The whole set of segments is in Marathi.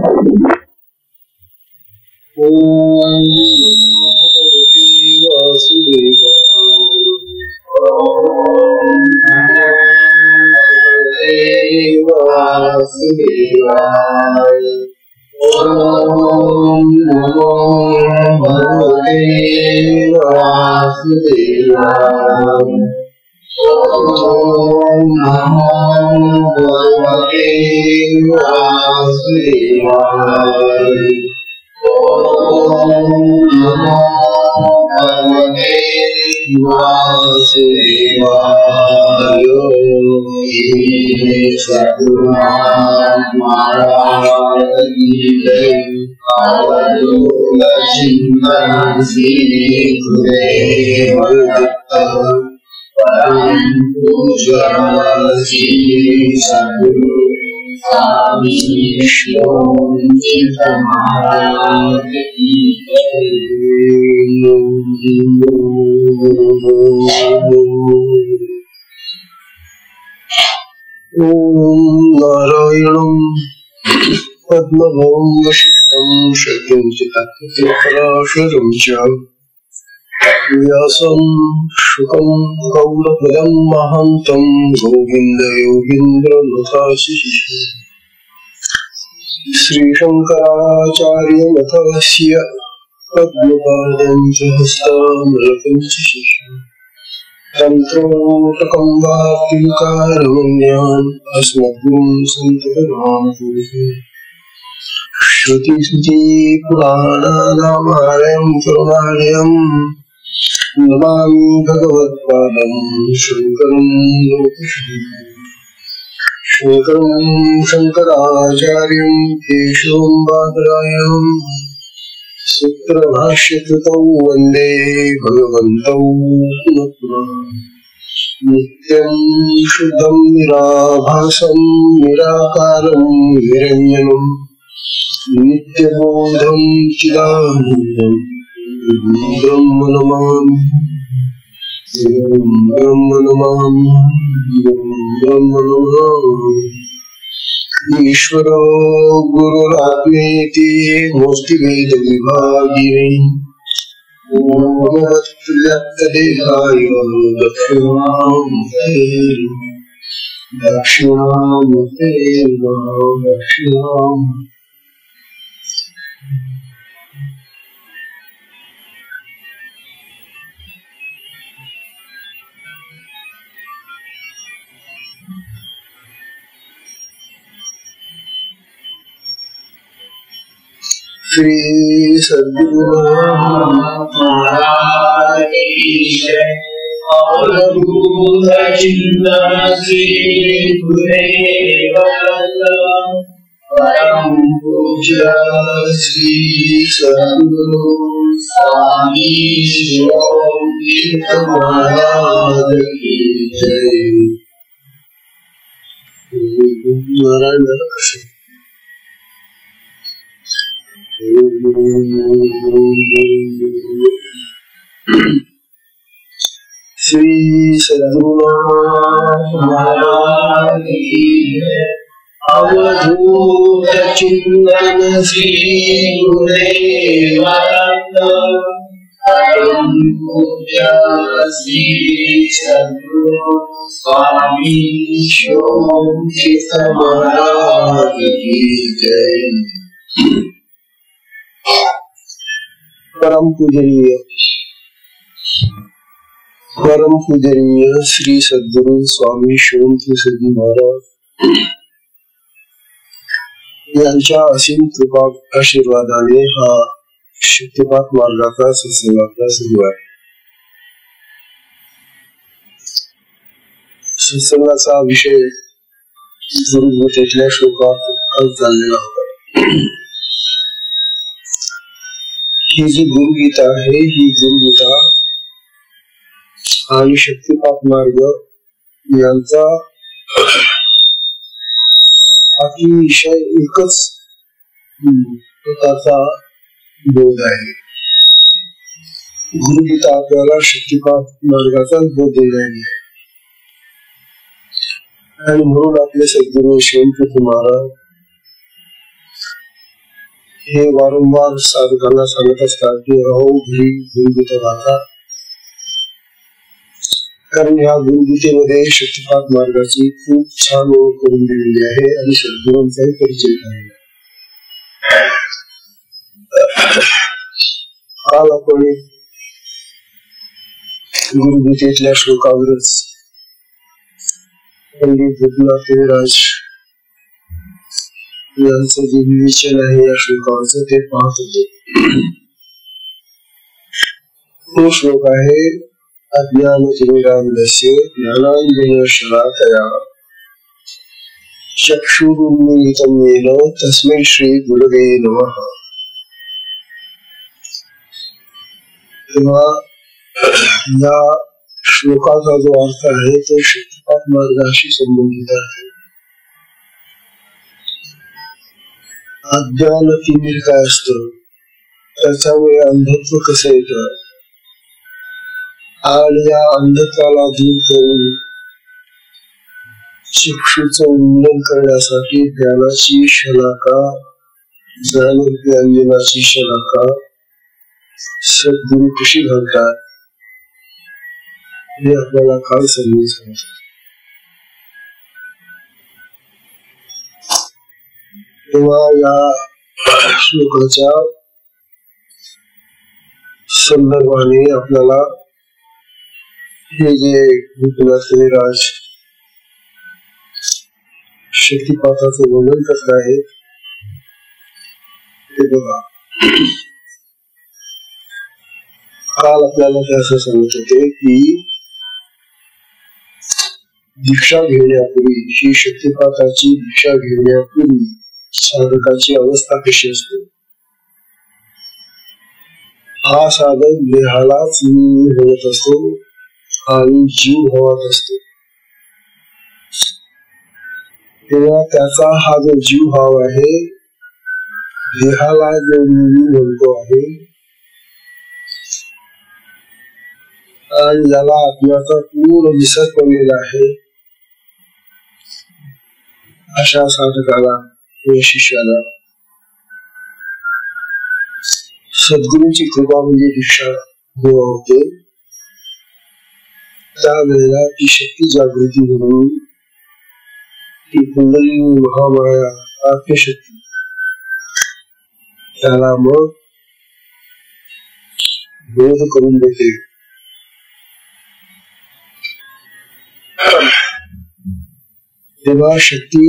Om Namo Bhagavate Vasudevaya. Om Namo Bhagavate Vasudevaya. Om Namo Bhagavate Vasudevaya. Sadguru Maharaj ki jai. Avadhuta Chintan Sri Gurudeva Datta. Param Puja Sri Sadguru Swami Shivamchitra Maharaj ki jai. Narayanam Padmabham Vishtam Shakyam Chitakaparasaram Cha Vyasam Shukam Gaurapadam Mahantam Govinda Yogindra Nathasisha Sri Shankaracharya Nathasya Padmapadam Chahastam Rakam Shisha Tantrottakam Bhakti-karamanyam Asmadgum Santaram Shruti Smriti Purana-namarayam Karunarayam Namami Bhagavad-padam Shankaram Lokasham Shankaracharyam Keshavam Badarayam Sutra Bhashyakritau Vande Bhagavantau Punapuram Nityam Shuddham Nirabhasam Nirakaram Niranjanam Nityabodham Chidanandam Brahma Namami Brahma Namami Brahma Namami Ishvara Gururapneti Musti Veda Vibhagini Namavatyattadevaya Dakshinamurte Dakshinamurte Dakshinamurte Shri Sadguru Maharaj ki jai. Avadhuta Chintan Sri Gurudeva Datta. Param Puja Sri Sadguru Swami Shivamchitra Maharaj ki jai. Narayana Krishna. Shri Sadguru Maharaj ki jai. Avadhuta Chintan Sri Gurudeva Datta. Param Puja Sri Sadguru Swami Shivamchitra Maharaj ki jai. परम पूजनीय श्री सद्गुरु स्वामी शिवमचंद्र सजी महाराज यांच्या असीम कृपा आशीर्वादाने हा शक्तिपात मार्गाचा सत्संगाचा सुरू आहे. सत्संगाचा विषय गुरुगीतेतल्या श्लोकात आज चाललेला होता. ही जी गुरुगीता आहे ही गुरुगीता आणि शक्तिपात मार्ग यांचा अतिशय एकच प्रकारचा बोध आहे. गुरुगीता आपल्याला शक्तिपात मार्गाचाच बोध देणारी आहे आणि म्हणून आपले सद्गुरू शिवमचंद्र महाराज हे वारंवार साधकांना सांगत असतात की अहो घरी गुरुगीता वाचा, कारण या गुरुगीतेमध्ये शक्तिपात मार्गाची खूप छान ओळख करून दिलेली आहे आणि सद्गुरूंचाही परिचय झालेला आहे. काल आपण गुरुगीतेतल्या श्लोकावरच पंडित गोपीनाथ कविराज यांचं जे विवेचन आहे या श्लोकावरचं ते पाहत होते. तो श्लोक आहे अज्ञानतिमिरान्धस्य ज्ञानाञ्जनेन शलाकया चक्षुरुन्मीलितं येन तस्मै श्री गुरवे नमः. तेव्हा या श्लोकाचा जो अर्थ आहे तो शक्तिपात मार्गाशी संबंधित आहे. अज्ञान तिमिर काय असतं, त्याच्यामुळे अंधत्व कसं येतं आणि या अंधत्वाला दूर करून चक्षुचं उन्नयन करण्यासाठी ज्ञानाची शलाका, ज्ञानरूपी अंजनाची शलाका सद्गुरु कशी घालतात हे आपल्याला काल समजून सांगतात. तेव्हा या श्लोकाच्या संदर्भाने आपल्याला हे जे गोपीनाथ कविराज शक्तिपाताचं वर्णन करत आहेत ते बघा. काल आपल्याला ते असं सांगत होते की दीक्षा घेण्यापूर्वी, ही शक्तिपाताची दीक्षा घेण्यापूर्वी साधकाची अवस्था कशी असते. हा साधक देहालाच होत असतो आणि जीव होत असतो. तेव्हा त्याचा हा जो जीव भाव आहे, देहाला जो मी म्हणतो आहे आणि ज्याला आत्म्याचा पूर्ण विसर पडलेला आहे, अशा साधकाला किंवा शिष्याला सद्गुरूंची कृपा म्हणजे दीक्षा जेव्हा होते त्यावेळेला ती शक्ती जागृती म्हणून ती कुंडलिनी महामाया आत्मशक्ती त्याला मग बोध करून देते. तेव्हा शक्ती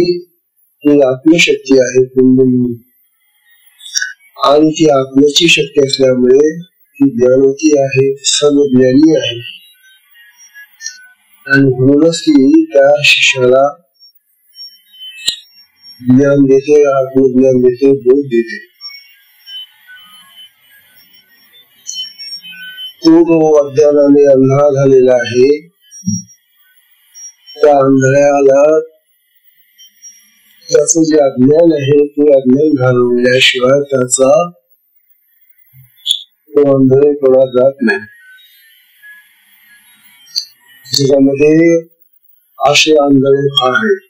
ही आत्मशक्ती आहे कुंडलिनी, आणि ती आत्म्याची शक्ती असल्यामुळे ती ज्ञानवती आहे, सर्वज्ञानी आहे आणि म्हणूनच ती त्या शिष्याला ज्ञान देते, आत्मज्ञान देते, बोध देते. तो जो अज्ञानाने अंधळा झालेला आहे त्या अंधळ्याला त्याचं जे अज्ञान आहे ते अज्ञान घालवल्याशिवाय त्याचा तो अंधळेपणा जात नाही. जगामध्ये असे आंधळे आहेत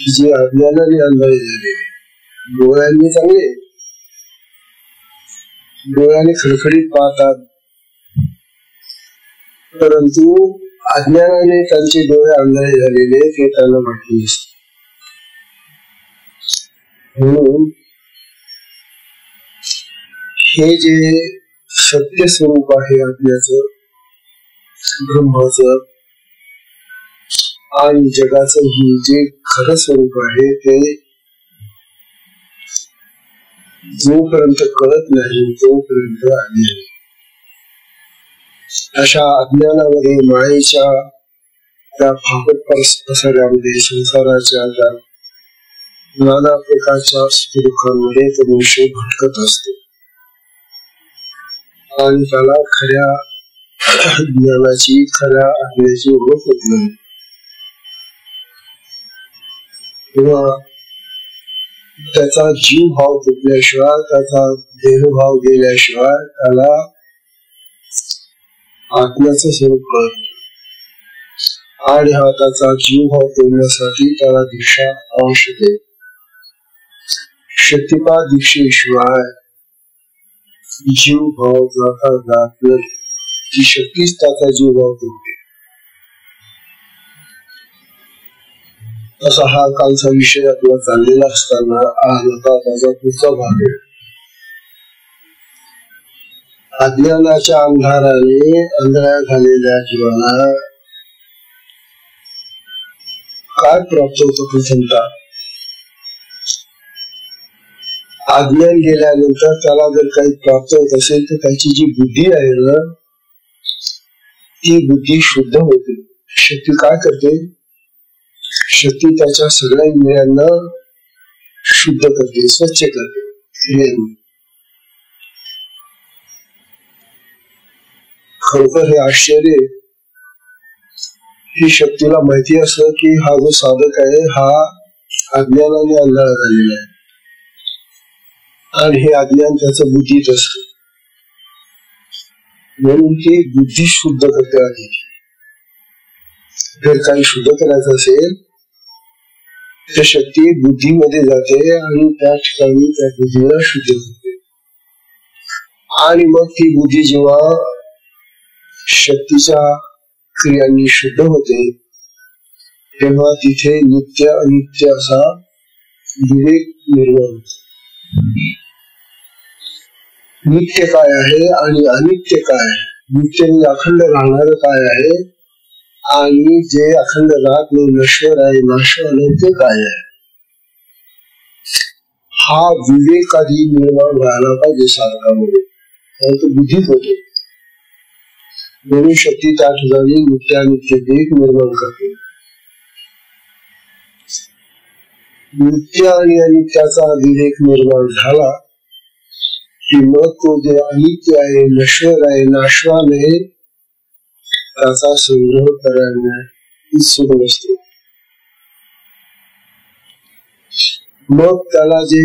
जे अज्ञानाने आंधळे झाले. डोळ्यांनी चांगले, डोळ्याने खडखडीत पाहतात, परंतु अज्ञानाने त्यांचे डोळे आंधळे झालेले ते त्यांना माहिती नसते. म्हणून हे जे सत्य स्वरूप आहे आत्म्याचं, ब्रह्माचं आणि जगाचं ही जे खरं स्वरूप आहे ते जोपर्यंत कळत नाही तोपर्यंत अज्ञान. अशा अज्ञानामध्ये मायेच्या त्या फाकट पसऱ्यामध्ये संसाराच्या त्या नाना प्रकारच्या सुखदुःखांमध्ये तो मनुष्य भटकत असतो आणि त्याला खऱ्या ज्ञानाची, खऱ्या आत्म्याची ओळख होत नाही. तेव्हा त्याचा जीव भाव तुटल्याशिवाय, त्याचा देहभाव गेल्याशिवाय त्याला आत्म्याचं स्वरूप कळत नाही. आणि हा त्याचा जीव भाव तोडण्यासाठी त्याला दीक्षा आवश्यक आहे. शक्तिपात दीक्षेशिवाय जीव भाव जात नाही. ती शक्तीच त्याचा जीव भाव करते. असा हा कालचा विषय आपला चाललेला असताना आज आता त्याचा पुढचा भाग आहे. अज्ञानाच्या अंधाराने अंधळ्या झालेल्या जीवाला काय प्राप्त होतं? प्रथमतः अज्ञान गेल्यानंतर त्याला जर काही प्राप्त होत असेल तर त्याची जी बुद्धी आहे ना, ती बुद्धी शुद्ध होते. शक्ती काय करते? शक्ती त्याच्या सगळ्या इंद्रियांना शुद्ध करते, स्वच्छ करते. खरोखर हे आश्चर्य. ही शक्तीला माहिती असतं की हा जो साधक आहे हा अज्ञानाने अंधारा झालेला आहे आणि हे अज्ञान त्याचं बुद्धीत असत, म्हणून ती बुद्धी शुद्ध करते. आधी जर काही शुद्ध करायचं असेल तर शक्ती बुद्धीमध्ये जाते आणि त्या ठिकाणी त्या बुद्धीला शुद्ध करते. आणि मग ती बुद्धी जेव्हा शक्तीच्या क्रियांनी शुद्ध होते तेव्हा तिथे नित्य अनित्य असा विवेक निर्माण होतो. नित्य काय आहे आणि अनित्य काय आहे? नित्य म्हणजे अखंड राहणार काय आहे आणि जे अखंड राहत नाही, नश्वर आहे, नाशवान आहे, ते काय आहे? हा विवेक आधी निर्माण व्हायला पाहिजे साधकामध्ये, तो बुद्धीत होतो. म्हणून शक्ती त्या ठिकाणी नित्य अनित्य विवेक निर्माण करते. नित्य आणि अनित्याचा विवेक निर्माण झाला की मग तो जे अनित्य आहे, नश्वर आहे, नाशवान आहे त्याचा संग्रह करायला उत्सुक असतो. मग त्याला जे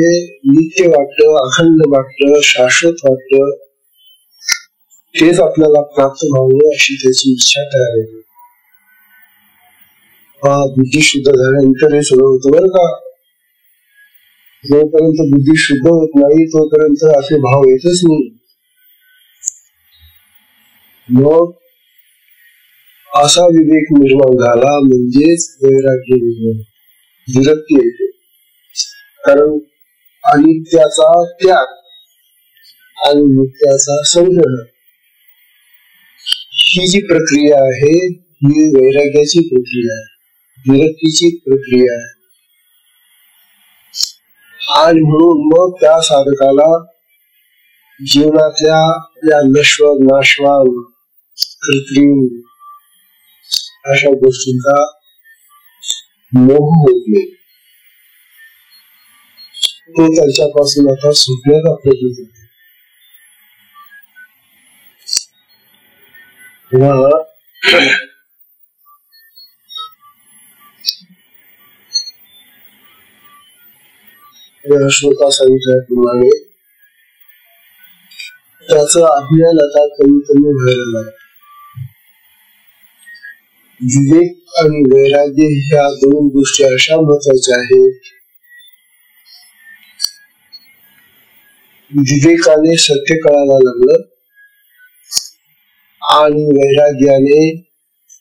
नित्य वाटतं, अखंड वाटतं, शाश्वत वाटतं तेच आपल्याला प्राप्त व्हावं अशी त्याची इच्छा तयार होते. बुद्धी शुद्ध झाल्यानंतर हे सगळं होतं बरं का. जोपर्यंत बुद्धी शुद्ध होत नाही तोपर्यंत असे भाव येतच नाही. मग असा विवेक निर्माण झाला म्हणजेच वैराग्य निर्माण, विरक्ती येते. कारण अनित्याचा त्याग आणि नित्याचा संग्रह ही जी प्रक्रिया आहे ही वैराग्याची प्रक्रिया आहे, विरक्तीची प्रक्रिया आहे. आणि म्हणून मग त्या साधकाला जीवनातल्या या नश्वर, नाशवान, कृत्रिम अशा गोष्टींचा मोह होत नाही. तो त्याच्यापासून आता सुटण्याचा प्रयत्न करतो. या श्लोका सांगितल्याप्रमाणे त्याचं अज्ञान आता कमी कमी व्हायला लागलं. विवेक आणि वैराग्य ह्या दोन गोष्टी अशा महत्वाच्या आहेत. विवेकाने सत्य कळायला लागलं आणि वैराग्याने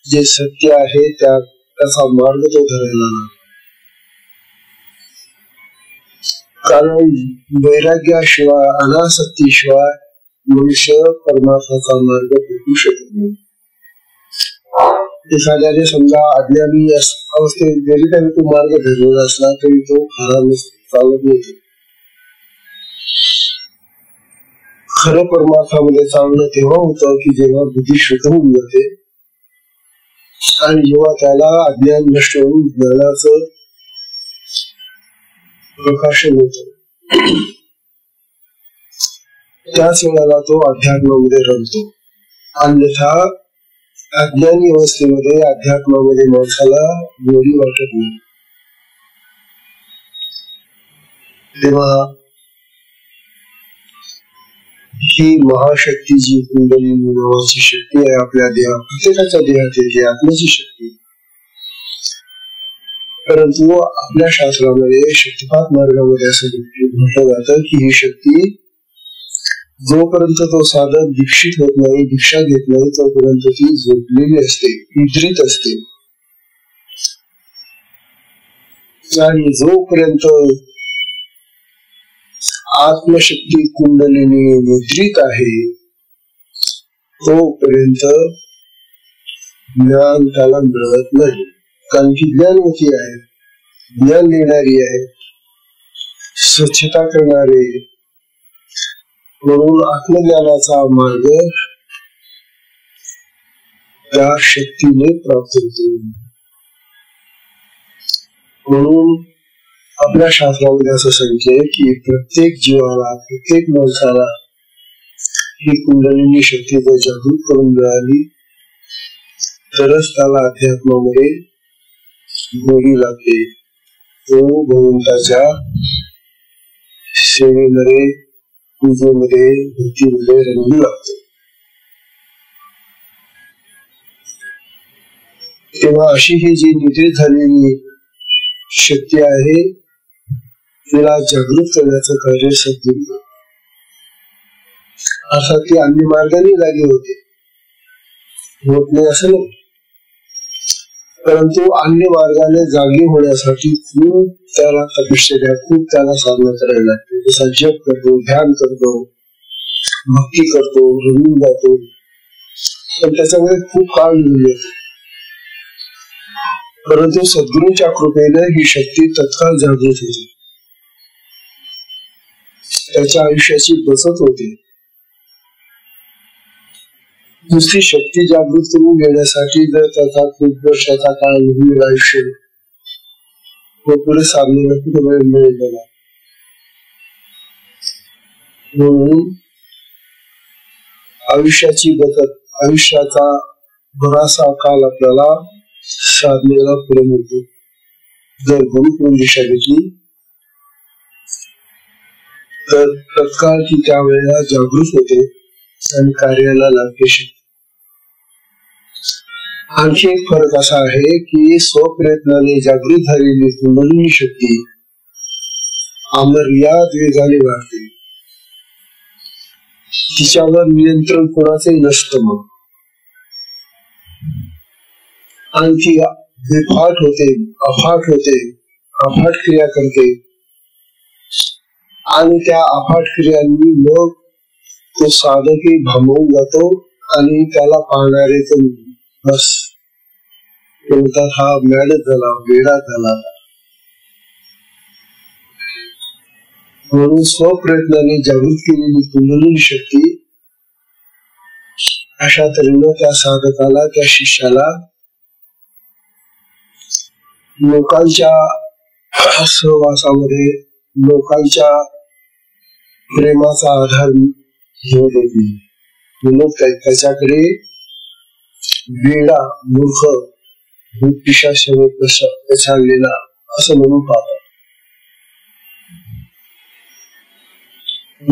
जे सत्य आहे त्याचा मार्ग तो धरायला लागला. कारण वैराग्याशिवाय, अनासक्तीशिवाय मनुष्य परमार्थाचा मार्ग भेटू शकत नाही. एखाद्याने समजा अज्ञानी अवस्थेत जरी त्याने तो मार्ग धरलेला असला तरी तो खरा चालत नाही. खरं परमार्थामध्ये चालणं तेव्हा होतं की जेव्हा बुद्धी शुद्ध होऊन जाते आणि जेव्हा त्याला अज्ञान नष्ट होऊन ज्ञानाचं प्रकाशन होत, त्याच वेळेला तो अध्यात्मामध्ये रमतो. अन्यथा अज्ञानी अवस्थेमध्ये अध्यात्मामध्ये माणसाला गोडी वाटत नाही. तेव्हा ही महाशक्ती जी कुंडलिनी नावाची शक्ती आहे आपल्या देहात, प्रत्येकाच्या देहात येते, आत्म्याची शक्ती. परंतु आपल्या शास्त्रामध्ये शक्तिपात मार्गामध्ये असं म्हटलं जातं की ही शक्ती जोपर्यंत तो साधक दीक्षित होत नाही, दीक्षा घेत नाही, तोपर्यंत ती झोपलेली असते, निद्रित असते. आणि जोपर्यंत आत्मशक्ती कुंडलिनी निद्रित आहे तोपर्यंत ज्ञान त्याला मिळत नाही. कारण की ज्ञानवती आहे, ज्ञान देणारी आहे, स्वच्छता करणारे, म्हणून आत्मज्ञानाचा मार्ग त्या शक्तीने प्राप्त होतो. म्हणून आपल्या शास्त्रामध्ये असं सांगितले की प्रत्येक जीवाला, प्रत्येक माणसाला ही कुंडलिनी शक्ती जर जागृत करून मिळाली तरच त्याला अध्यात्मामध्ये गोडी लागते. तो भगवंताच्या सेवेमध्ये, पूजेमध्ये, भक्तीमध्ये रंगू लागतो. तेव्हा अशी ही जी निद्रित झालेली शक्ती आहे तिला जागृत करण्याचं कार्य सद्गुरू, अर्थात ती अन्य मार्गाने जागी होते, होत नाही असं नाही, परंतु अन्य मार्गाने जागी होण्यासाठी खूप त्याला तपश्चर्या, खूप त्याला साधना करायला लागते. जसा जप करतो, ध्यान करतो, भक्ती करतो, रमून जातो, पण त्याच्यामध्ये खूप काळ निघून जातो. परंतु सद्गुरूच्या कृपेने ही शक्ती तत्काळ जागृत होते, त्याच्या आयुष्याची बचत होते. नुसती शक्ती जागृत करून घेण्यासाठी जर त्याचा खूप वर्षाचा काळ निघून आयुष्य पुढे साधनेला कुठे वेळ मिळेल त्याला. म्हणून आयुष्याची बचत, आयुष्याचा बराचसा काल आपल्याला साधनेला पुढे मिळतो. जर गुरुकडून दिशा घेतली तर तत्काळ ती त्यावेळेला जागृत होते आणि कार्याला लागते. आणखी एक फरक असा आहे की स्वप्रयत्नाने जागृत झालेली कुंडलिनी शक्ती अमर्याद वेगाने वाढते, तिच्यावर नियंत्रण कोणाचंही नसतं मग, आणि ती बेफाट होते, अफाट होते, अफाट क्रिया करते. आणि त्या अफाट क्रियांनी मग तो साधकही भांबवून जातो आणि त्याला पाहणारे तो बस म्हणतात हा मॅडच झाला, वेडा झाला. म्हणून स्वप्रयत्नाने जागृत केलेली कुंडलिनी शक्ती अशा तऱ्हेनं त्या साधकाला, त्या शिष्याला लोकांच्या सहवासामध्ये, लोकांच्या प्रेमाचा आधार घेऊ देते. लोक त्याच्याकडे वेडा, मूर्ख, पिशाचाने पछाडलेला असं म्हणून पाहतात.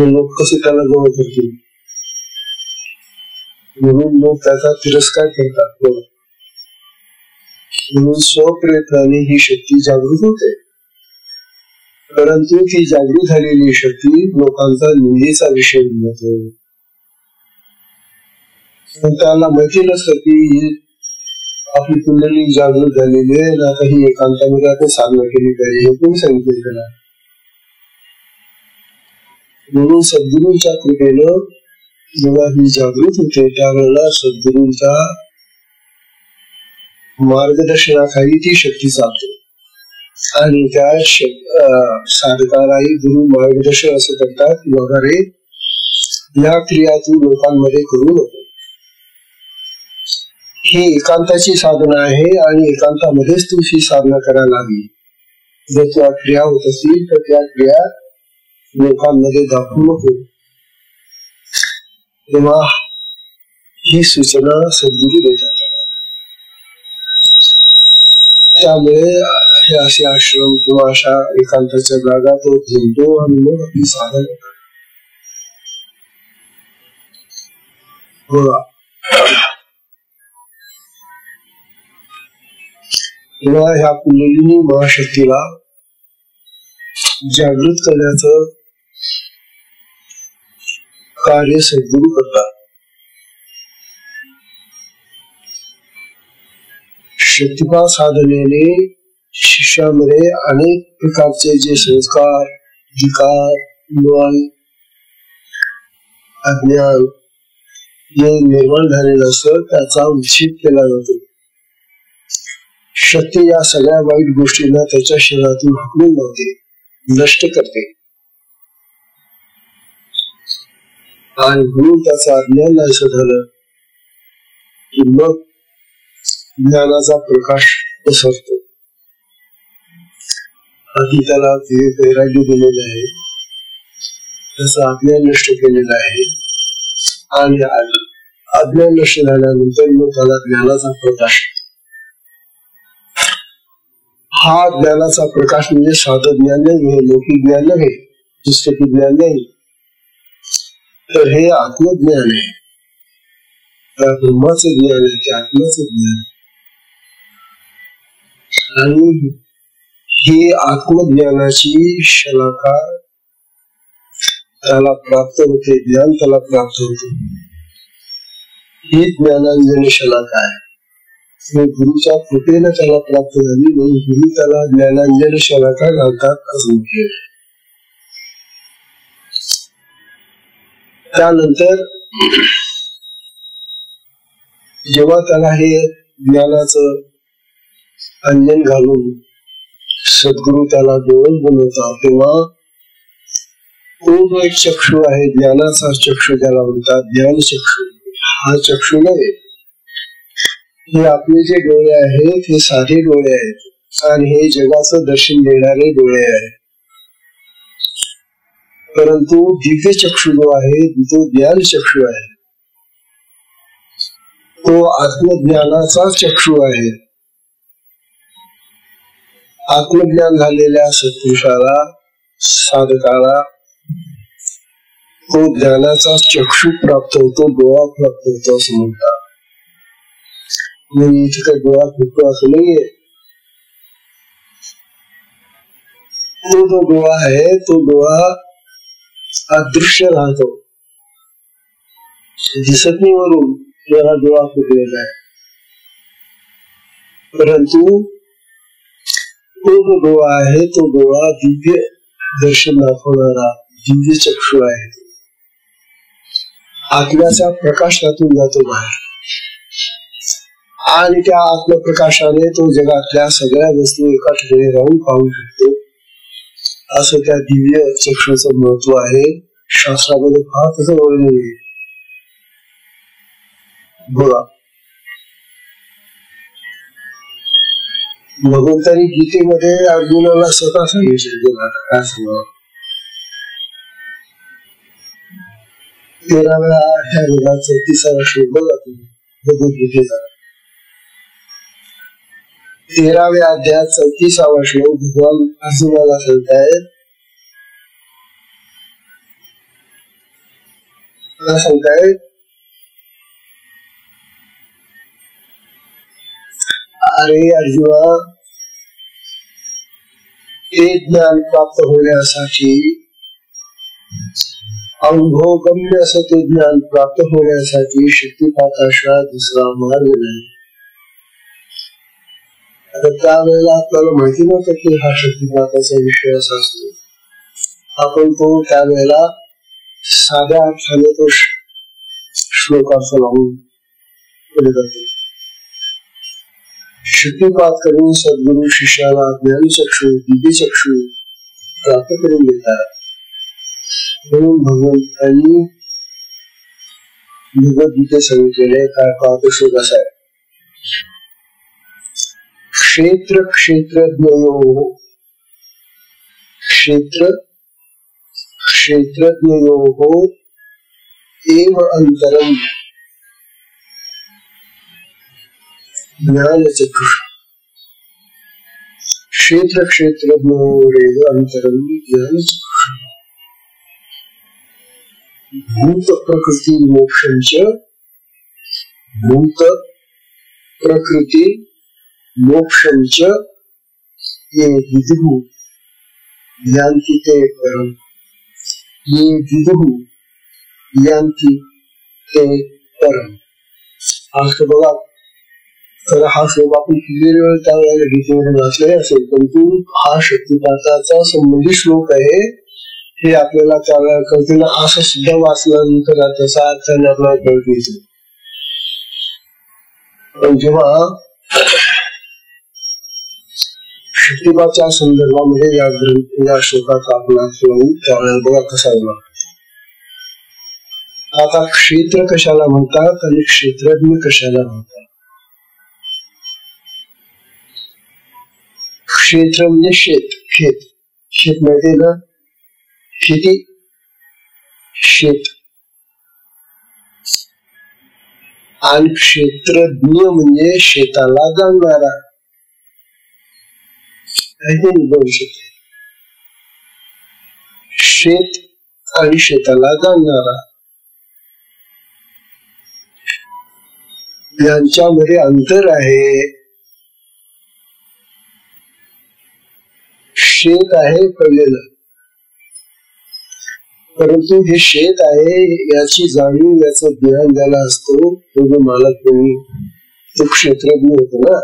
लोक कसे त्याला जवळ करतील म्हणून लोक त्याचा तिरस्कार करतात. म्हणून स्वप्रयत्नाने ही शक्ती जागृत होते, परंतु ती जागृत झालेली शक्ती लोकांचा निंदेचा विषय होतो. त्याला माहिती नसतं की आपली कुंडली जागृत झालेली आहे, आता ही एकांतामध्ये आपण साधना केली पाहिजे हे कोणी सांगितले त्याला. म्हणून सद्गुरूंच्या कृपेनं जेव्हा ही जागृत होते त्यावेळेला सद्गुरूंच्या मार्गदर्शनाखाली ती शक्ती चालते आणि त्या साधकालाही गुरु मार्गदर्शन असं करतात वगैरे या क्रिया तू लोकांमध्ये करू नको. ही एकांताची साधना आहे आणि एकांतामध्येच तू ही साधना करायला हवी. जर त्या क्रिया होत असतील तर त्या क्रिया लोकांमध्ये दाखवू नको. तेव्हा ही सूचना सद्गुरू देतात. त्यामुळे हे असे आश्रम किंवा अशा एकांताच्या जागा तो घेतो आणि मग आपली साधना तेव्हा ह्या कुंडलिनी महाशक्तीला जागृत करण्याचं कार्य सद्गुरू करतात. शक्तिपात साधनेने शिष्यामध्ये अनेक प्रकारचे जे संस्कार, विकार, मन, अज्ञान जे निर्माण झालेलं असतं त्याचा उच्छेद केला जातो. शक्ती या सगळ्या वाईट गोष्टींना त्याच्या शरीरातून हाकलून लावते, नष्ट करते आणि म्हणून त्याचा अज्ञान नाहीसं झालं की मग ज्ञानाचा प्रकाश पसरतो. आधी त्याला वैराग्य दिलेलं आहे, त्याचं अज्ञान नष्ट केलेलं आहे आणि अज्ञान नष्ट झाल्यानंतर मग त्याला ज्ञानाचा प्रकाश. हा ज्ञानाचा प्रकाश म्हणजे साधं ज्ञान नाही, लौकिक ज्ञान नाही, पुस्तकी ज्ञान नाही, तर हे आत्मज्ञान आहे. त्या ब्रह्माचं ज्ञान आहे, ते आत्म्याचं ज्ञान. आणि ही आत्मज्ञानाची शलाका त्याला प्राप्त होते, ज्ञान त्याला प्राप्त होते. ही ज्ञानांजनी शलाका आहे. गुरुच्या कृपेने त्याला प्राप्त झाली म्हणून गुरु त्याला ज्ञानांजनी शलाका घालतात असं म्हटले. त्यानंतर जेव्हा त्याला हे ज्ञानाचं अंजन घालून सद्गुरु त्याला डोळे बनवतात तेव्हा तो जो एक चक्षु आहे, ज्ञानाचा चक्षु त्याला म्हणतात, ज्ञान चक्षु. हा चक्षु नव्हे, हे आपले जे डोळे आहेत हे साधे डोळे आहेत आणि हे जगाचं दर्शन देणारे डोळे आहेत. परंतु दिव्य चक्षु जो आहे तो ज्ञान चक्षु आहे, तो आत्मज्ञानाचा चक्षु आहे. आत्मज्ञान झालेल्या सत्पुरुषाला, साधकाला तो ज्ञानाचा चक्षु प्राप्त होतो, डोळा प्राप्त होतो असं म्हणतात. इथे काही डोळा फुटतो असं नाहीये. तो जो डोळा आहे तो डोळा अदृश्य राहतो, दिसत नाही वरून जरा डोळा फुटलेला आहे. परंतु तो जो डोळा आहे तो डोळा दिव्य दर्शन दाखवणारा दिव्य चक्षु आहे. आत्म्याचा प्रकाश त्यातून जातो बाहेर आणि त्या आत्मप्रकाशाने तो जगातल्या सगळ्या वस्तू एका ठिकाणी राहून पाहू शकतो. असं त्या दिव्य चक्षुचं महत्व आहे. शास्त्रामध्ये फार त्याचं वर्णन आहे. बघा, भगवंतानी गीतेमध्ये अर्जुनाला स्वतः सांगितलं, काय सांगा 13व्या अध्यायात 34वा श्लोक बघा तुम्ही भगवद्गीतेचा. 13व्या अध्यायात 34वा श्लोक भगवान अर्जुनाला सांगतायत, काय सांगतायत, अरे अर्जुना, ते ज्ञान प्राप्त होण्यासाठी, अनुभवगम्य असं ते ज्ञान प्राप्त होण्यासाठी शक्तिपाताशिवाय दुसरा मार्ग नाही. आता त्यावेळेला आपल्याला माहिती नव्हतं की हा शक्तिपाताचा विषय असा असतो. आपण तो त्यावेळेला साध्या अर्थाने तो श्लोकार्थ लावून केले जातो. शक्तिपात करून सद्गुरु शिष्याला ज्ञान चक्षु, दिव्य चक्षु प्राप्त करून देतात. म्हणून भगवंतांनी भगवद्गीतेत सांगितलेले काय पाहतो श्लोक असा आहे, क्षेत्र क्षेत्रज्ञयोः क्षेत्रज्ञयोः एव अंतरम् ज्ञानचक्षुः. क्षेत्र क्षेत्रज्ञयोरेव अंतरम् ज्ञानचक्षुः. भूत प्रकृति मोक्षंच भूत प्रकृति मोक्षंच ये विदुः यान्ति ते परम, ये विदुः यान्ति ते परम. असं बघा, तर हा श्लोक आपण किती वेळ त्यावेळेला गीतेमध्ये वाचलेला असेल, परंतु हा शक्तिपाताचा संबंधित श्लोक आहे हे आपल्याला त्यावेळेला कळते ना. असं सुद्धा वाचल्यानंतर त्याचा अर्थ आपल्याला कळत येतो. पण जेव्हा शक्तिपाताच्या संदर्भामध्ये या श्लोकाचा आपण त्यावेळेला बघा कसा होणार. आता क्षेत्र कशाला म्हणतात आणि क्षेत्रज्ञ कशाला म्हणतात. क्षेत्र म्हणजे शेत, शेत शेत माहिती ना, शेती शेत. आणि क्षेत्रज्ञ म्हणजे शेताला जाणणारा. दोन शेत, शेत आणि शेताला जाणणारा, यांच्यामध्ये अंतर आहे. शेत आहे पहिलेलं, परंतु हे शेत आहे याची जाणीव, याचं ज्ञान ज्याला असतो तो जो मालक कोणी, तो क्षेत्रज्ञ होतो ना.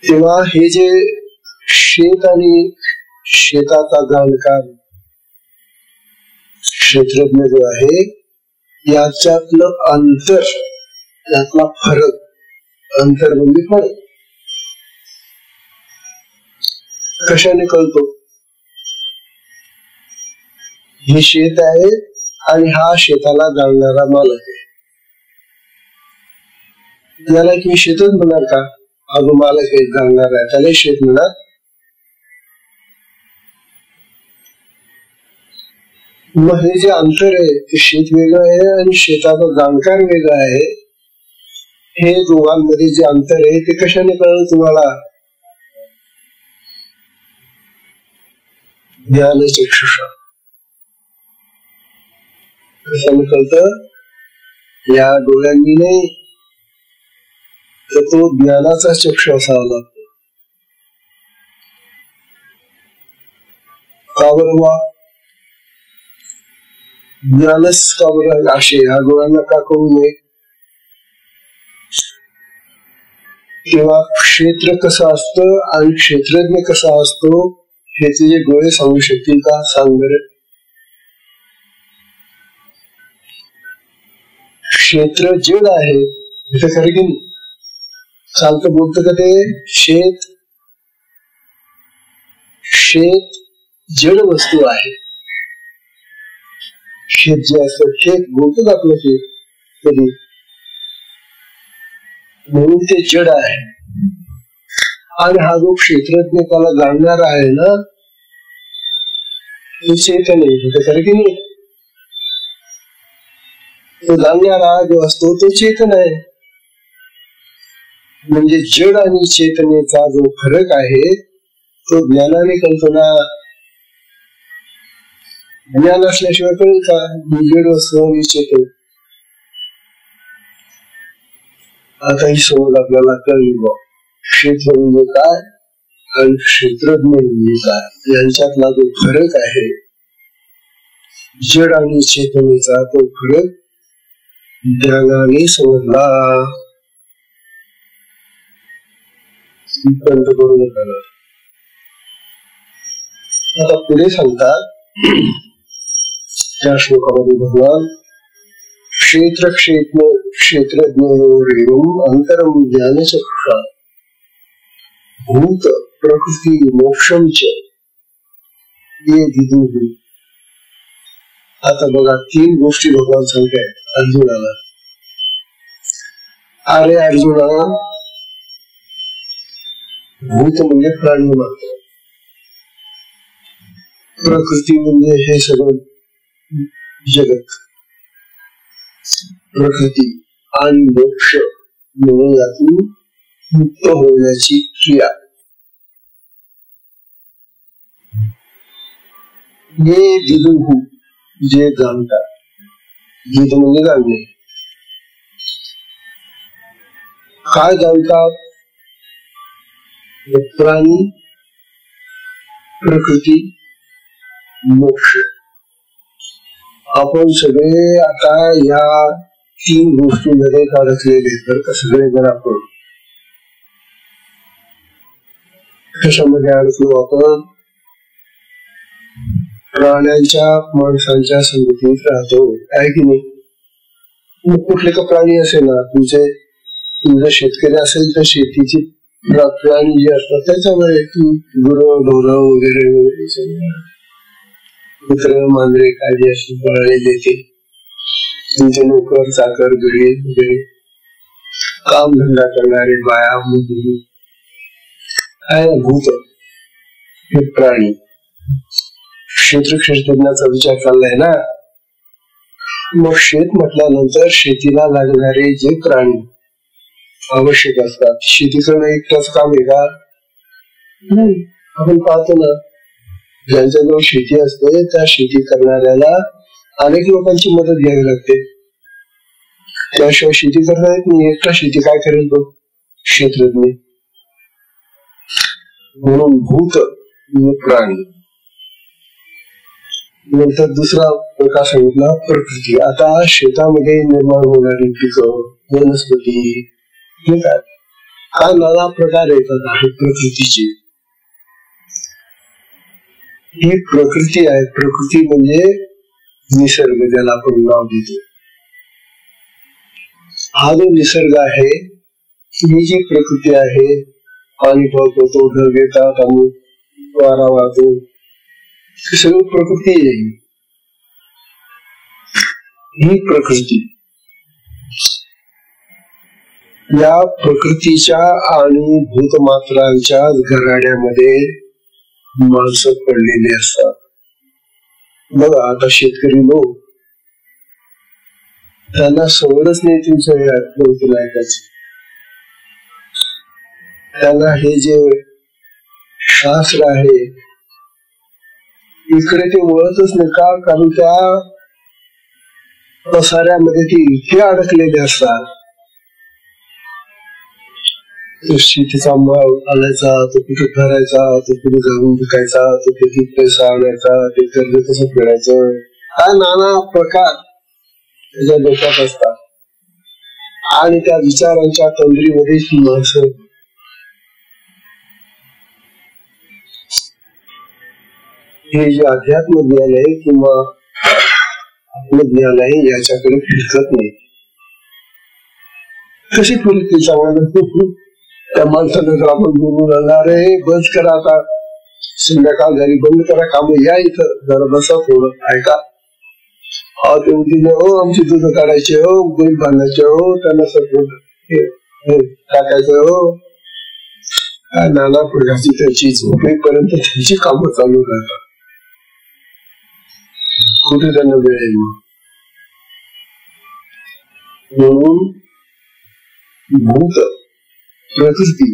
तेव्हा हे जे शेत आणि शेताचा जाणकार क्षेत्रज्ञ जो आहे, याच्यातलं अंतर, यातला फरक, अंतर म्हणजे फरक कशाने कळतो. हे शेत आहे आणि हा शेताला जाणणारा मालक आहे. याला तुम्ही शेतच म्हणणार का? हा जो मालक आहे जाणणार आहे त्याला शेत म्हणणार. मग हे जे अंतर आहे ते शेत वेगळं आहे आणि शेताचा जाणकार वेगळा आहे. हे दोघांमध्ये जे अंतर आहे ते कशाने कळलं तुम्हाला? ज्ञानचक्षुषा. कशाने कळतं? या डोळ्यांनी नाही, तर तो ज्ञानाचा चक्षु असावा लागतो. का बरं? ज्ञानच का बरं असे ह्या डोळ्यांना का कळू नये? तेव्हा क्षेत्र कसं असतं आणि क्षेत्रज्ञ कसा असतो हे तुझे डोळे सांगू शकतील का? सांग बरं. क्षेत्र जड आहे इथं खरं की नाही? चालतं बोलतं का ते? शेत शेत जड वस्तू आहे. शेत जे असतं, शेत बोलतो का आपलं शेत कधी? म्हणून ते जड आहे. आणि हा जो क्षेत्रज्ञ त्याला जाणणारा आहे ना, तो चेतन आहे. खरं की नाही? तो जाणणारा जो असतो तो चेतन आहे. म्हणजे जड आणि चेतनेचा जो फरक आहे तो ज्ञानाने कळतो ना. ज्ञान असल्याशिवाय कळेल का जड वस्तू आणि चेतन? आता ही समज आपल्याला कळली बा. क्षेत्र म्हणजे काय आणि क्षेत्रज्ञ म्हणजे काय, यांच्यातला जो फरक आहे जड आणि चेतनेचा, तो फरक ज्ञानाने समजला. आता पुढे सांगतात त्या श्लोकामध्ये भगवान क्षेत्र क्षेत्रज्ञयोरेवम् अंतरम ज्ञानचक्षुषा भूत प्रकृति मोक्षम च ये विदुः. आता बघा, तीन गोष्टी भगवान सांगतायत अर्जुनाला. अरे अर्जुना, भूत म्हणजे प्राणी मात्र, प्रकृती म्हणजे हे सगळं जगत, प्रकृती आणि मोक्ष म्हणजे यातून मुक्त होण्याची क्रिया. ये विदुः जे जाणतात. गीत म्हणजे जाणणे. काय जाणतात? प्राणी, प्रकृती, मोक्ष. आपण सगळे आता या 3 गोष्टींमध्ये अडकलेले. तर सगळे जर आपण कशामध्ये अडकलो? आपण प्राण्यांच्या, माणसांच्या संगतीत राहतो, आहे की नाही? मग कुठले का प्राणी असेल ना, तुमचं शेतकरी असेल तर शेतीची प्राणी जे असतात त्याच्यामध्ये गुरं, ढोरं वगैरे कुत्रे, मांजरे काय जे असतील पळाले देते. तुमचे नोकर, चाकर, गडी वगैरे काम धंदा करणारे बाया, मुली आहे ना, भूत हे प्राणी. क्षेत्रज्ञाचा विचार चाललाय ना. मग शेत म्हटल्यानंतर शेतीला लागणारे जे प्राणी आवश्यक असतात. शेती करणं एकटाच काम आहे का? नाही. आपण पाहतो ना, ज्यांच्याजवळ शेती असते त्या शेती करणाऱ्याला अनेक लोकांची मदत घ्यावी लागते. त्याशिवाय शेती करता येत नाही. एकटा शेती काय करेल तो? क्षेत्रज्ञ. म्हणून भूत प्राणी. नंतर दुसरा प्रकार सांगितला प्रकृती. आता शेतामध्ये निर्माण होणारी पिकं, वनस्पती, हे काय नाना प्रकार येतात आहेत प्रकृतीचे. ही प्रकृती आहे. प्रकृती म्हणजे निसर्ग, ज्याला आपण नाव देतो. हा जो निसर्ग आहे, ही जी प्रकृती आहे, पाणी पडतो, ढग येतात आणि वारा वाहतो, सगळी प्रकृती आहे. ही प्रकृती, या प्रकृतीच्या आणि भूतमात्रांच्या घराड्यामध्ये माणसं पडलेली असतात. बघा आता शेतकरी लोक, त्यांना सवडच नाही तुमचं ऐकून ऐकायची. त्यांना हे जे शास्त्र आहे इकडे ते वळतच नाही का? कारण त्या पसाऱ्यामध्ये ते इतके अडकलेले असतात. शेतीचा माल आणायचा, तो कुठे भरायचा, तो कुठे घालून विकायचा, तो किती पैसा आणायचा, ते कर्ज कसं फेडायचं, हा नाना प्रकार त्याच्या डोक्यात असतात. आणि त्या विचारांच्या तंद्रीमध्ये ती माणसं हे जे अध्यात्म ज्ञान आहे किंवा आत्मज्ञान आहे याच्याकडे फिरकत नाही. कशी फिरते त्याच्यामुळे? त्या माणसाला जर आपण बोलून आणणार आहे, बंद करा आता, संध्याकाळ झाली, बंद करा काम, या इथं जरा बसा, थोडं ऐका. ते उद्या हो आमची दूध काढायचे, हो बैल बांधायचे, हो त्यांना सगळं टाकायचं, हो काय नाना प्रकारची त्याची झोपेपर्यंत त्यांची कामं चालू राहतात. कुठे त्यांना वेळ आहे? म्हणून भूत प्रकृती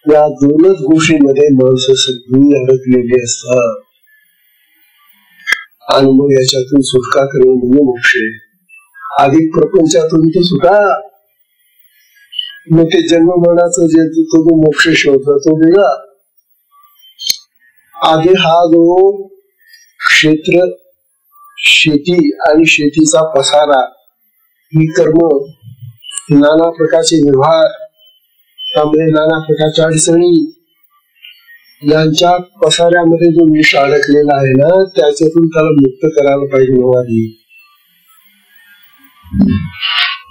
या दोनच गोष्टींमध्ये माणसं सगळी अडकलेली असतात. आणि मग याच्यातून सुटका करणं म्हणजे मोक्ष. अधिक प्रपंचातून तो सुटा, मग ते जन्म मरणाचं जे तो मोक्ष शोधला तो वेगळा. आधी हा जो क्षेत्र, शेती आणि शेतीचा पसारा, ही कर्म, नाना प्रकारचे व्यवहार, त्यामुळे नाना प्रकारच्या अडचणी, यांच्या पसाऱ्यामध्ये जो विष अडकलेला आहे ना, त्याच्यातून त्याला मुक्त करायला पाहिजे. आधी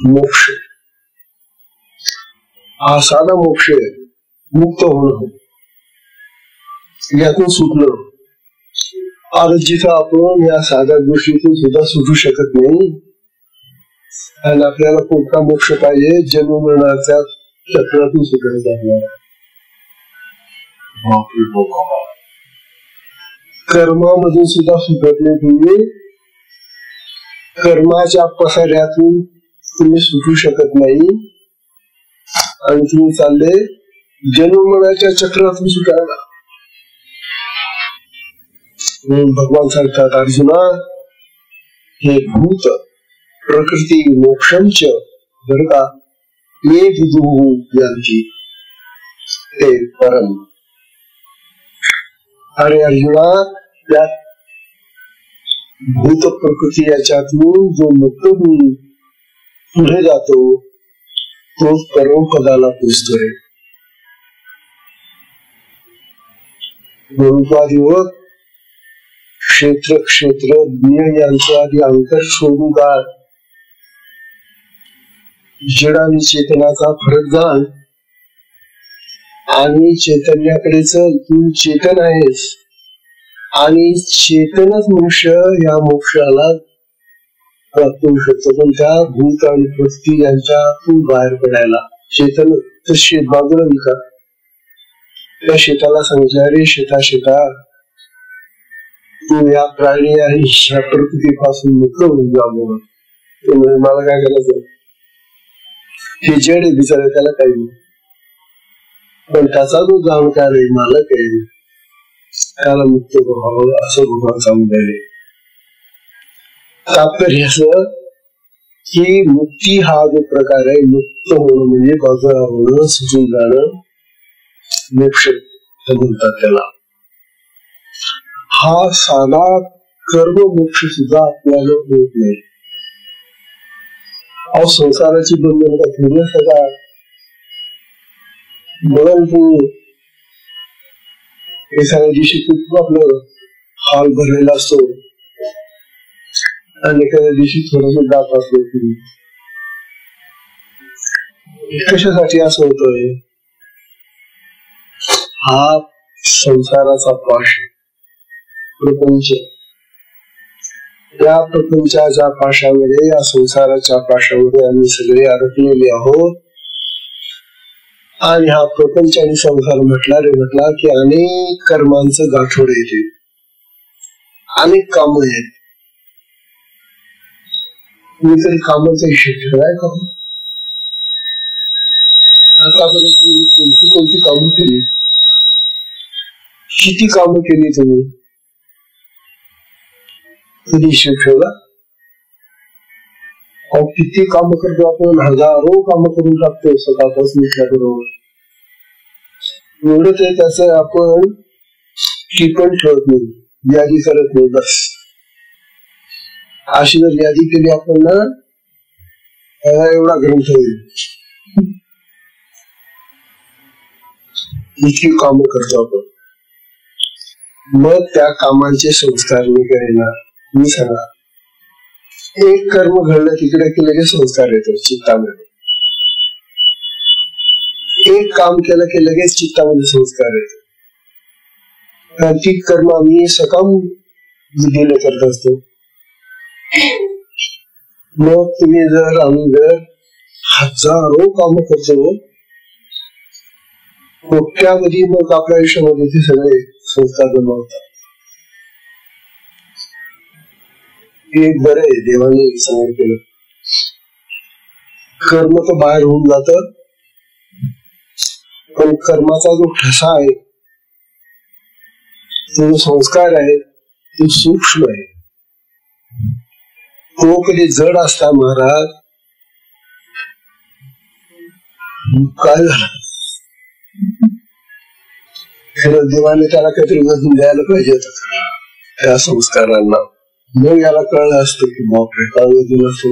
मोक्ष हा साधा मोक्ष आहे, मुक्त होणं, यातून सुटणं. आज जिथं आपण या साध्या गोष्टीतून सुद्धा सुटू शकत नाही, आणि आपल्याला कोणता मोक्ष पाहिजे? जन्म मरणाच्या चक्रातून सुटायचं आपल्याला. कर्मामधून सुद्धा सुटत नाही तुम्ही, कर्माच्या पसाऱ्यातून तुम्ही सुटू शकत नाही, आणि तुम्ही चालले जन्म मरणाच्या चक्रातून सुटायला. भगवान सांगतात, अर्जुना, हे भूत प्रकृती मोक्षंच बर का ये विदुः यांची ते परम. आणि अर्जुना त्या भूत प्रकृती याच्यातून जो मुक्त होऊन पुढे जातो तो परमपदाला पोचतोय. गुरुत्वादिवत क्षेत्र क्षेत्रज्ञ यांचं आधी अंतर शोधू का जड आणि चेतनाचा फरक जाण आणि चैतन्याकडे चल तू चेतन आहेस आणि चेतनच मनुष्य या मोक्षाला प्राप्त होऊ शकतो. पण त्या भूत आणि प्रकृती यांच्यातून बाहेर पडायला चेतन तर शेत बाजूला विका त्या शेताला सांगितलं रे शेता शेता तू या प्राणी आणि या प्रकृतीपासून मुक्त होऊन जा म्हणून. तो म्हणजे मला काय करायचं हे जड आहे बिचार त्याला काही नाही पण त्याचा जो जाणकार आहे मालक आहे त्याला मुक्त व्हावं असं भगवान सांगितले. तात्पर्य असं की मुक्ती हा जो प्रकार आहे मुक्त होणं म्हणजे बाजूला होणं सुटून जाणं मोक्ष म्हणतात त्याला. हा साधा कर्म मोक्ष सुद्धा आपल्याला होत नाही. अहो संसाराची बंधन का थोडी असतं का. बघा तुम्ही एखाद्या दिवशी खूप आपलं हॉल भरलेला असतो आणि एखाद्या दिवशी थोडस जात असतो. कशासाठी असं होतोय. हा संसाराचा पाश प्रपंच. या प्रपंचाच्या पाशामध्ये या संसाराच्या पाशामध्ये आम्ही सगळे अडकलेले आहोत. आणि हा प्रपंच आणि संसार म्हटला की अनेक कर्मांचं गाठोड येते अनेक काम आहेत. मी तरी कामाचा हिशोब ठेवाय का आतापर्यंत कोणती कोणती कामं केली किती कामं केली तुम्ही कधी हिशोब ठेवला. किती काम करतो आपण हजारो काम करून टाकतो स्वतःपासून बरोबर. एवढंच आहे त्याच आपण टिपण ठेवत नाही यादी करत नाही बस. अशी जर यादी केली आपण ना एवढा ग्रंथ होईल. इतकी कामं करतो आपण. मग त्या कामांचे संस्कार मी करेना. मी सांगा एक कर्म घडलं तिकडे की लगेच संस्कार येतो चित्तामध्ये. एक काम केलं की लगेच चित्तामध्ये संस्कार येतो. ती कर्म आम्ही सकाम बुद्धीने करत असतो. मग तुम्ही जर आम्ही जर हजारो काम करतो कोट्यावधी मग आपल्या आयुष्यामध्ये ते सगळे संस्कार जमा होतात. एक बरं आहे देवाने समोर केलं. कर्म तर बाहेर होऊन जात पण कर्माचा जो ठसा आहे तो जो संस्कार आहे तो सूक्ष्म आहे. तो कधी जड असता महाराज काय झालं देवाने त्याला काहीतरी वजन द्यायला पाहिजे त्या संस्कारांना. मग याला कळलं असतं की बापरे काय वजन असतो.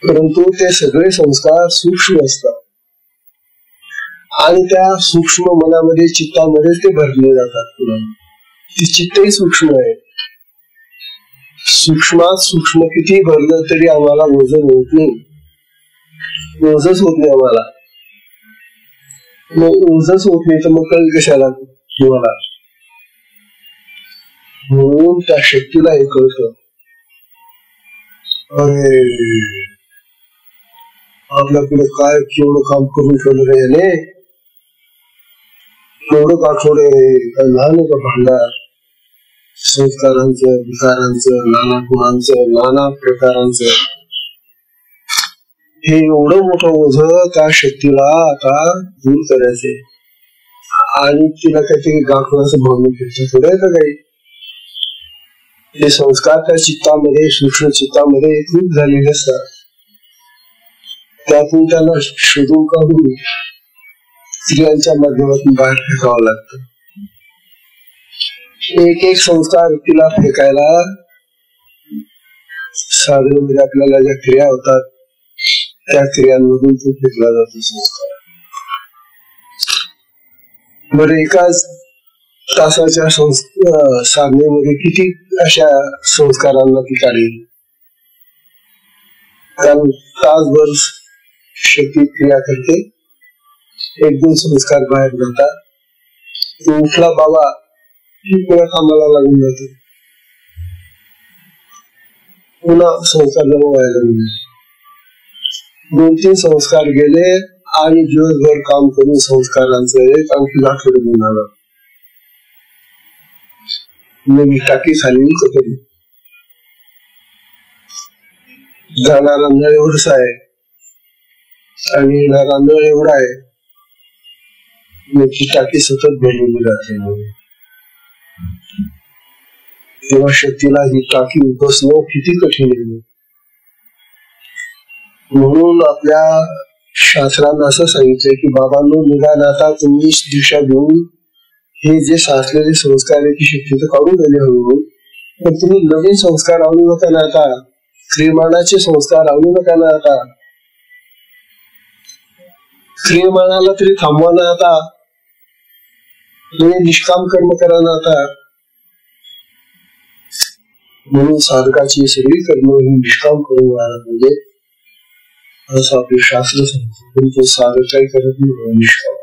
परंतु ते सगळे संस्कार सूक्ष्म असतात आणि त्या सूक्ष्म मनामध्ये चित्तामध्येच ते भरले जातात. ती चित्तही सूक्ष्म आहे. सूक्ष्मात सूक्ष्म किती भरलं तरी आम्हाला वजन होत नाही. ओझच होत नाही आम्हाला. मग ओझच होत नाही तर मग कळेल कशाला तुम्हाला. म्हणून त्या शक्तीला हे कळतं अरे आपल्या पुढे काय केवढं काम करून ठेवलं रे याने. केवढं काठोडे लहान का भांडार संस्कारांचं विकारांचं नाना गुणांचं नाना प्रकारांचं. हे एवढं मोठं ओझ त्या शक्तीला आता दूर करायचे आणि तिला काहीतरी गाठवण्याचं भावना घेतलं थोडं आहे का काही. हे संस्कार त्या चित्तामध्ये, सूक्ष्म चित्तामध्ये एकरूप झालेले असतात. त्यातून त्याला शोधून काढून स्त्रियांच्या माध्यमातून बाहेर फेकावं लागतं. एक एक संस्कार तिला फेकायला साधनेमध्ये आपल्याला ज्या क्रिया होतात त्या क्रियांमधून तो फेकला जातो संस्कार. बरं, एकाच तासाच्या साधनेमध्ये किती अशा संस्कारांना ती काढेल? कारण तासभर शक्ती क्रिया करते, एक दोन संस्कार बाहेर जातात, तो उठला बाबा की पुन्हा कामाला लागून जाते, पुन्हा संस्कार जमा व्हायला लागले. 2-3 संस्कार गेले आणि दिवसभर काम करून संस्कारांचं एक आणखी आठवडे मिळाला. नवी टाकी खाली कधी जाणारा नळ एवढसा आहे आणि येणारा नळ एवढा आहे, ती टाकी सतत भरलेली राहते. तेव्हा शक्तीला ही टाकी उपसणं किती कठीण आहे. म्हणून आपल्या शास्त्रांना असं सांगितलंय की बाबांनो, निदान आता तुम्ही दीक्षा घेऊन हे जे साचलेले संस्कार आहे ती शक्ती तर काढून गेले हळूहळू, पण तुम्ही नवीन संस्कार आणू नका ना. आता क्रियमाणाचे संस्कार आणू नका ना. आता क्रियमाणाला तरी थांबवा ना. आता तुम्ही निष्काम कर्म करा ना. आता म्हणून साधकाची सगळी कर्म ही निष्काम करून व्हायला पाहिजे असं आपले शास्त्र सांगतो. पण तो साधक काही करत नाही, निष्काम.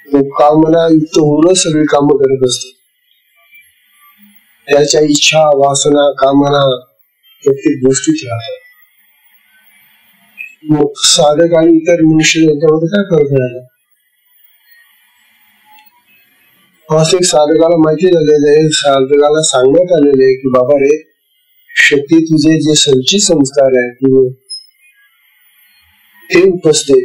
तो कामना युक्त होऊनच सगळी कामं करत असतो. त्याच्या इच्छा, वासना, कामना प्रत्येक गोष्टीत राहतात. मग साधक आणि इतर मनुष्य यांच्यामध्ये काय फरक राहिला? असं एक साधकाला माहिती झालेलं आहे, साधकाला सांगण्यात आलेलं आहे की बाबा रे, शक्ती तुझे जे संचित संस्कार आहे ते उपसते,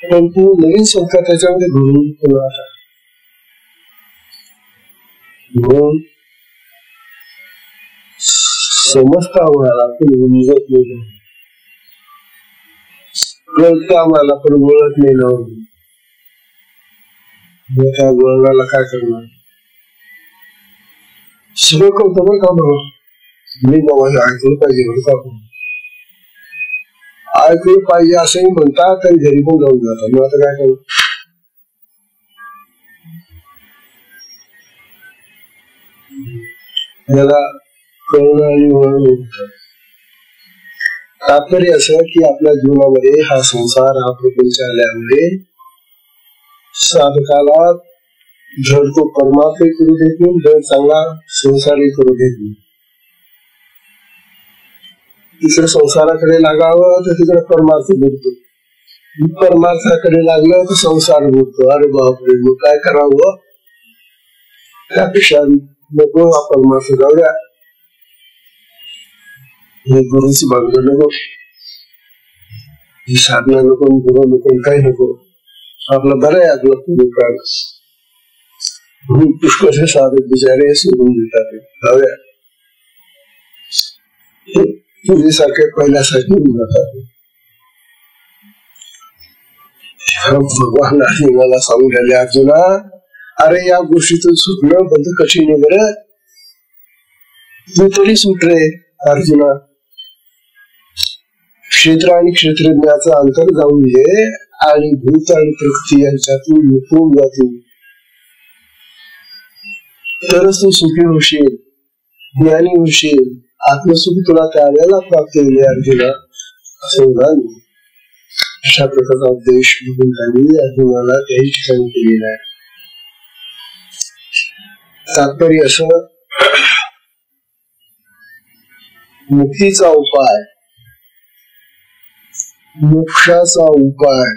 पण तू नवीन संस्कार त्याच्यामध्ये घडून तुला म्हणून समजता होणार आपण निजत नाही, कळतं आम्हाला पण वळत नाही ना. त्या वळणाला काय करणार? सगळं कळतं बरं का. बघा, मी बाबा हे ऐकलं पाहिजे बरं का, ऐकलं पाहिजे असंही म्हणतात आणि घरी पण जाऊन जातात. मग आता काय करू? याला कळणं आणि वळण. तात्पर्य असं की आपल्या जीवनामध्ये हा संसार, हा प्रपंच आल्यामुळे साधकाला धड तो परमार्थ करू देत नाही, धड चांगला संसारही करू देत नाही. तिकडे संसाराकडे लागावं तर तिकडे परमार्थ बुडतो, परमार्थाकडे लागलं तर संसार बुडतो. अरे बापरे, मग काय करावं? त्यापेक्षा नको हा परमार्थ जाऊ द्या, हे गुरुची भांडण नको, ही साधना नको, गुरु नको, काही नको, आपलं बरं आहे आपलं पूर्ण काळ. पुष्कळचे साधक बिचारे सोडून देतात, जाऊया पूर्वीसारखे पहिल्यासारखे जातात. भगवान मला सांगून राहिले, अर्जुना अरे या गोष्टीतून सुटणं बंद कठीण आहे बरं, तू तरी सुट रे अर्जुना. क्षेत्र आणि क्षेत्रज्ञाचं अंतर जाऊन घे आणि भूत आणि प्रकृती यांच्यातून लुटून जातील, तरच तू सुखी होशील, ज्ञानी होशील, आत्मसुख तुला त्यावेळेला प्राप्त होईल अर्जुना, असं म्हणाल. अशा प्रकारचा उपदेश त्यांनी अर्जुनाला त्याही ठिकाणी केलेला आहे. तात्पर्य असं, मुक्तीचा उपाय, मोक्षाचा उपाय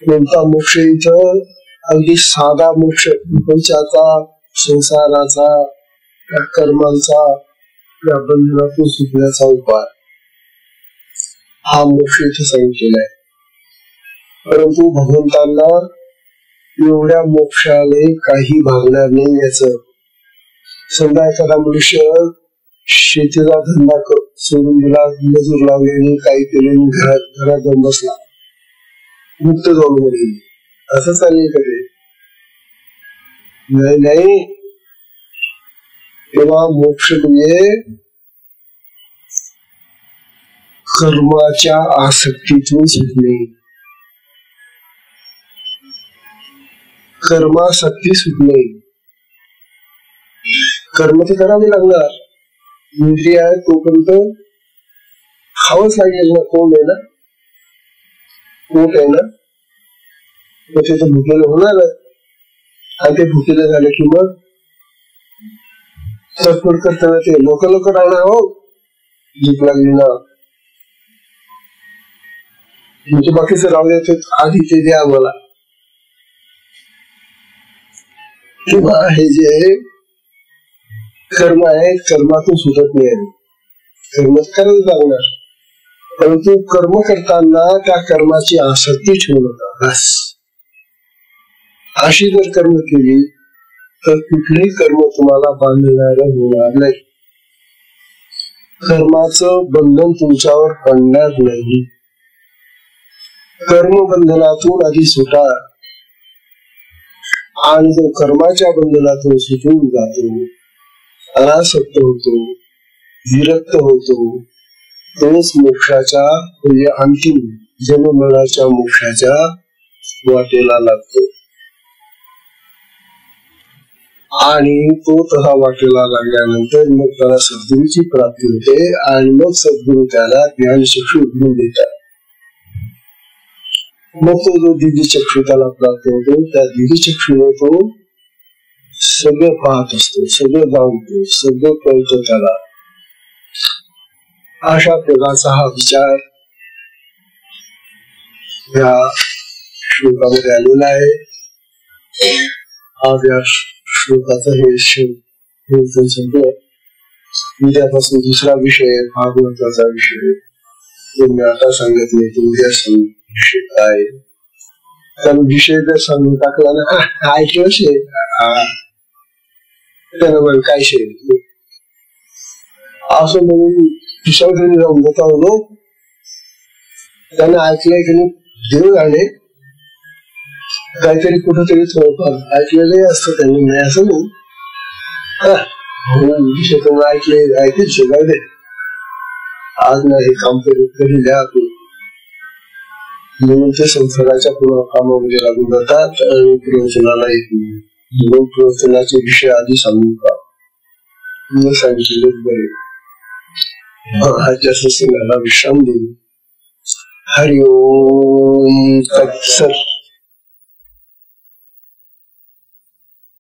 कोणता? मोक्ष इथं अगदी साधा मोक्ष, प्रपंचाचा, संसाराचा, कर्मांचा, या बंधनातून सुटण्याचा उपाय, हा मोक्ष इथे सांगितलेला आहे. परंतु भगवंतांना एवढ्या मोक्षाने काही भागणार नाही याच. समजा एखादा मनुष्य शेतीचा धंदा सोडून दिला, मजूर लावले, काही केले, घरात जाऊन बसला, मुक्त जाऊन म्हणेल, असं चालेल का ते? नाही. तेव्हा मोक्ष म्हणजे कर्माच्या आसक्तीतून सुटणे, कर्मासक्ती सुटणे. कर्म ते करावे लागणार, इंद्रिय आहे तोपर्यंत खावंच लागेल ना. कोण आहे ना, पोट आहे ना, मग ते तर भुकेलं होणार. आणि ते भुकेलं झालं की मग तडफड करताना ते लोक राहणार. हो, भूक लागली ना, म्हणजे बाकीच राहू द्यायचे, आधी ते द्या मला. किंवा हे जे कर्म आहे, कर्मातून सुटत नाही, कर्म करायला लागणार. परंतु कर्म करताना त्या कर्माची आसक्ती ठेवू नका. बस अशी जर कर्म केली तर कुठलेही कर्म तुम्हाला बांधणार होणार नाही. कर्माचं बंधन तुमच्यावर पडणार नाही. कर्म बंधनातून आधी सुटा, आणि जो कर्माच्या बंधनातून सुटून जातो, अनासक्त होतो, विरक्त होतो, तोच मोक्षाच्या म्हणजे अंतिम जन्ममरणाच्या मोक्षाच्या वाटेला लागतो. आणि तो तसा वाटेला लागल्यानंतर मग त्याला सद्गुरूची प्राप्ती होते, आणि मग सद्गुरू त्याला ज्ञानचक्षु उघडून देतात. मग तो जो दिव्य चक्षु त्याला प्राप्त होतो, त्या दिव्य चक्षुने तो सगळं पाहत असतो, सगळं जाणतो, सगळं कळतं त्याला. अशा प्रकारचा हा विचार या श्लोकामध्ये आलेला आहे. आज या श्लोकाचा हे संपलं. उद्यापासून दुसरा विषय, फार महत्वाचा विषय जो मी आता सांगत नाही, तो उद्या विषय काय. त्याला विषय जर सांगून टाकला ना, ऐकलं त्याला मग काय शे असं म्हणून पिशावधनी जाऊन जाता होतो. त्याने ऐकलंय की देव जाणे, काहीतरी कुठेतरी थोडंफार ऐकलेलं असतं त्यांनी, नाही असं नाही. विषय तुम्हाला ऐकले शिकाय दे, आज नाही हे काम कधी द्या आपण, म्हणून ते संसाराच्या पुन्हा कामामध्ये लागून जातात आणि प्रवचनाला येत नाही. म्हणून प्रवचनाचे विषय आधी सांगू का मी सांगितले बरे. आजच्या सत्संगाला विश्राम देऊ. हरिओम तत्सत.